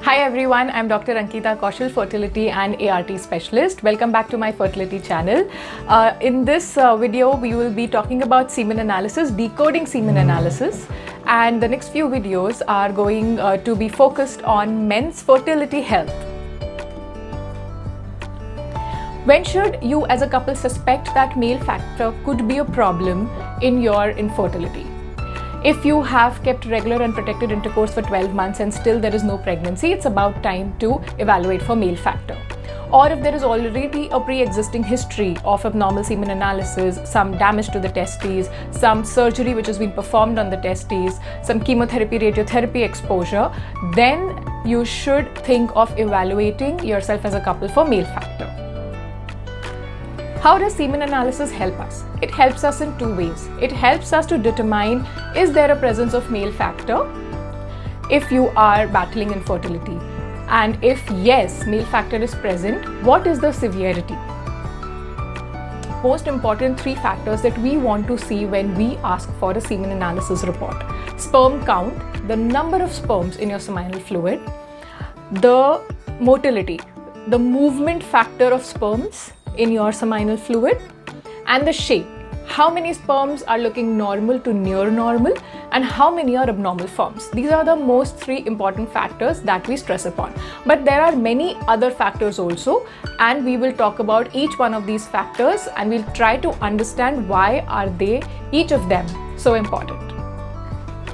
Hi everyone, I'm Dr. Ankita Kaushal, fertility and ART specialist. Welcome back to my fertility channel. In this video, we will be talking about semen analysis, decoding semen analysis, and the next few videos are going to be focused on men's fertility health. When should you as a couple suspect that male factor could be a problem in your infertility? If you have kept regular and protected intercourse for 12 months and still there is no pregnancy, it's about time to evaluate for male factor. Or if there is already a pre-existing history of abnormal semen analysis, some damage to the testes, some surgery which has been performed on the testes, some chemotherapy, radiotherapy exposure, then you should think of evaluating yourself as a couple for male factor. How does semen analysis help us? It helps us in two ways. It helps us to determine, is there a presence of male factor if you are battling infertility? And if yes, male factor is present, what is the severity? Most important three factors that we want to see when we ask for a semen analysis report. Sperm count, the number of sperms in your seminal fluid, the motility, the movement factor of sperms in your seminal fluid, and the shape. How many sperms are looking normal to near normal and how many are abnormal forms. These are the most three important factors that we stress upon. But there are many other factors also, and we will talk about each one of these factors and we'll try to understand why are they, each of them, so important.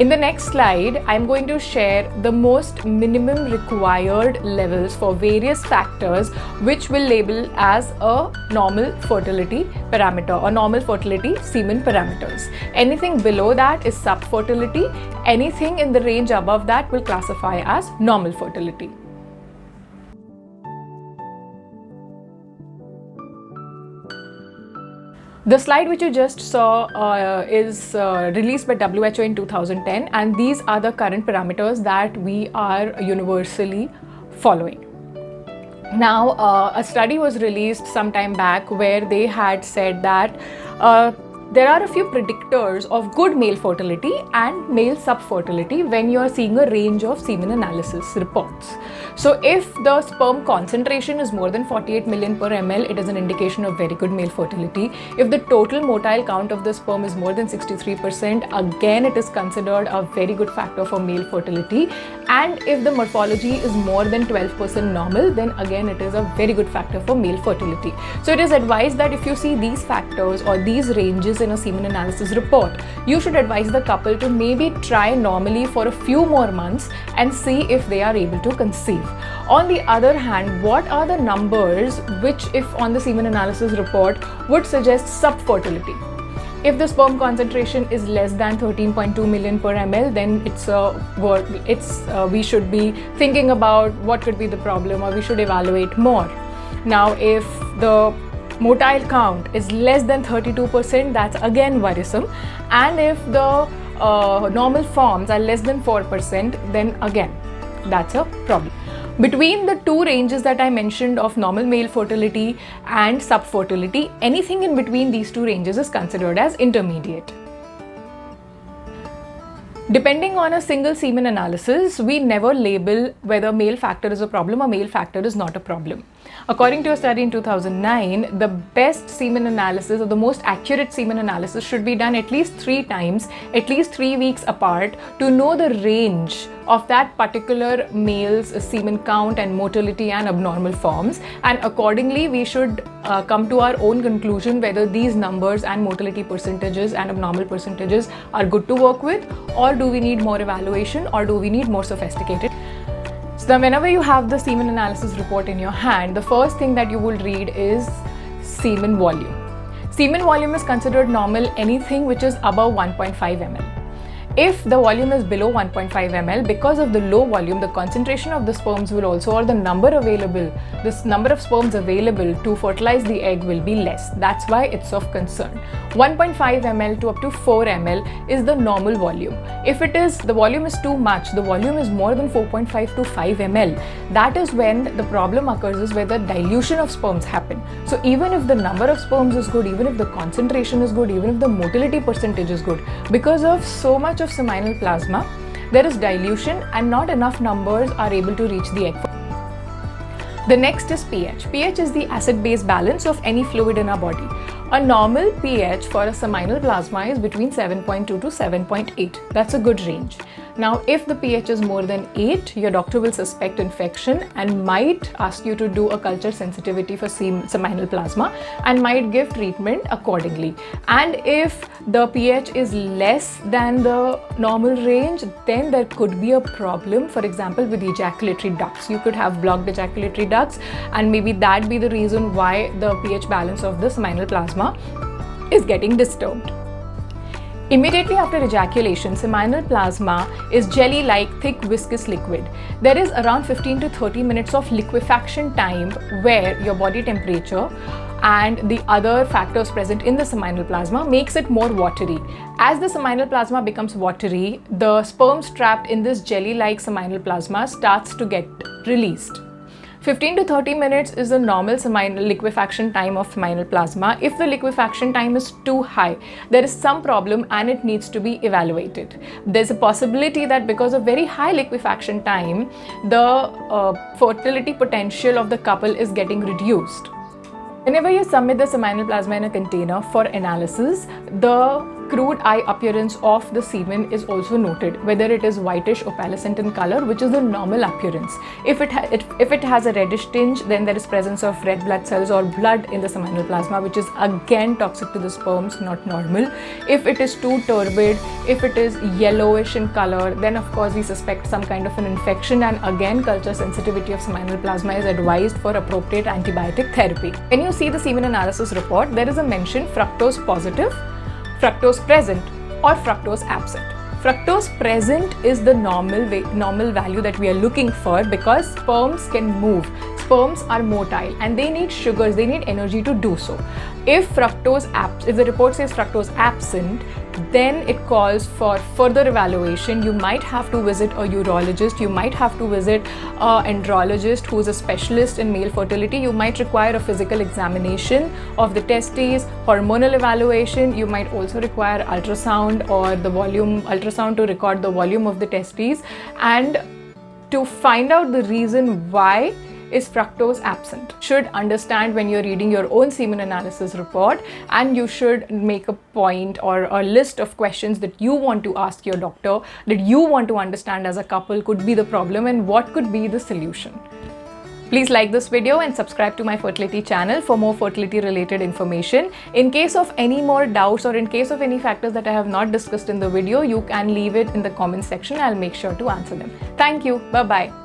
In the next slide, I'm going to share the most minimum required levels for various factors which will label as a normal fertility parameter or normal fertility semen parameters. Anything below that is subfertility. Anything in the range above that will classify as normal fertility. The slide which you just saw is released by WHO in 2010, and these are the current parameters that we are universally following. Now, a study was released some time back where they had said that there are a few predictors of good male fertility and male subfertility when you are seeing a range of semen analysis reports. So if the sperm concentration is more than 48 million per ml, it is an indication of very good male fertility. If the total motile count of the sperm is more than 63%, again it is considered a very good factor for male fertility. And if the morphology is more than 12% normal, then again it is a very good factor for male fertility. So it is advised that if you see these factors or these ranges in a semen analysis report, you should advise the couple to maybe try normally for a few more months and see if they are able to conceive. On the other hand, what are the numbers which, if on the semen analysis report, would suggest subfertility? If the sperm concentration is less than 13.2 million per ml, then we should be thinking about what could be the problem, or we should evaluate more. Now, if the motile count is less than 32%, that's again worrisome. And if the normal forms are less than 4%, then again, that's a problem. Between the two ranges that I mentioned of normal male fertility and subfertility, anything in between these two ranges is considered as intermediate. Depending on a single semen analysis, we never label whether male factor is a problem or male factor is not a problem. According to a study in 2009, the best semen analysis or the most accurate semen analysis should be done at least 3 times, at least 3 weeks apart, to know the range of that particular male's semen count and motility and abnormal forms, and accordingly we should come to our own conclusion whether these numbers and motility percentages and abnormal percentages are good to work with, or do we need more evaluation, or do we need more sophisticated. So then whenever you have the semen analysis report in your hand, the first thing that you will read is semen volume. Semen volume is considered normal anything which is above 1.5 ml. If the volume is below 1.5 ml, because of the low volume, the concentration of the sperms will also, or the number of sperms available to fertilize the egg will be less. That's why it's of concern. 1.5 ml to up to 4 ml is the normal volume. If the volume is too much, the volume is more than 4.5 to 5 ml, that is when the problem occurs, is where the dilution of sperms happen. So even if the number of sperms is good, even if the concentration is good, even if the motility percentage is good, because of so much of seminal plasma, there is dilution and not enough numbers are able to reach the egg. The next is pH. pH is the acid-base balance of any fluid in our body. A normal pH for a seminal plasma is between 7.2 to 7.8. That's a good range. Now, if the pH is more than 8, your doctor will suspect infection and might ask you to do a culture sensitivity for seminal plasma and might give treatment accordingly. And if the pH is less than the normal range, then there could be a problem, for example, with ejaculatory ducts. You could have blocked ejaculatory ducts, and maybe that be the reason why the pH balance of the seminal plasma is getting disturbed. Immediately after ejaculation, seminal plasma is jelly-like thick viscous liquid. There is around 15 to 30 minutes of liquefaction time where your body temperature and the other factors present in the seminal plasma makes it more watery. As the seminal plasma becomes watery, the sperms trapped in this jelly-like seminal plasma starts to get released. 15 to 30 minutes is the normal seminal liquefaction time of seminal plasma. If the liquefaction time is too high, there is some problem and it needs to be evaluated. There's a possibility that because of very high liquefaction time, the fertility potential of the couple is getting reduced. Whenever you submit the seminal plasma in a container for analysis, the crude eye appearance of the semen is also noted, whether it is whitish opalescent in color, which is the normal appearance. If it has a reddish tinge, then there is presence of red blood cells or blood in the seminal plasma, which is again toxic to the sperms, not normal. If it is too turbid, if it is yellowish in color, then of course we suspect some kind of an infection, and again culture sensitivity of seminal plasma is advised for appropriate antibiotic therapy. When you see the semen analysis report, there is a mention fructose positive, fructose present, or fructose absent. Fructose present is the normal value that we are looking for, because sperms can move. Sperms are motile and they need sugars, they need energy to do so. If the report says fructose absent, then it calls for further evaluation. You might have to visit a urologist, you might have to visit an andrologist who is a specialist in male fertility. You might require a physical examination of the testes, hormonal evaluation. You might also require ultrasound or the ultrasound to record the volume of the testes, and to find out the reason why is fructose absent. You should understand when you're reading your own semen analysis report, and you should make a point or a list of questions that you want to ask your doctor, that you want to understand as a couple could be the problem and what could be the solution. Please like this video and subscribe to my fertility channel for more fertility related information. In case of any more doubts or in case of any factors that I have not discussed in the video, you can leave it in the comment section. I'll make sure to answer them. Thank you. Bye-bye.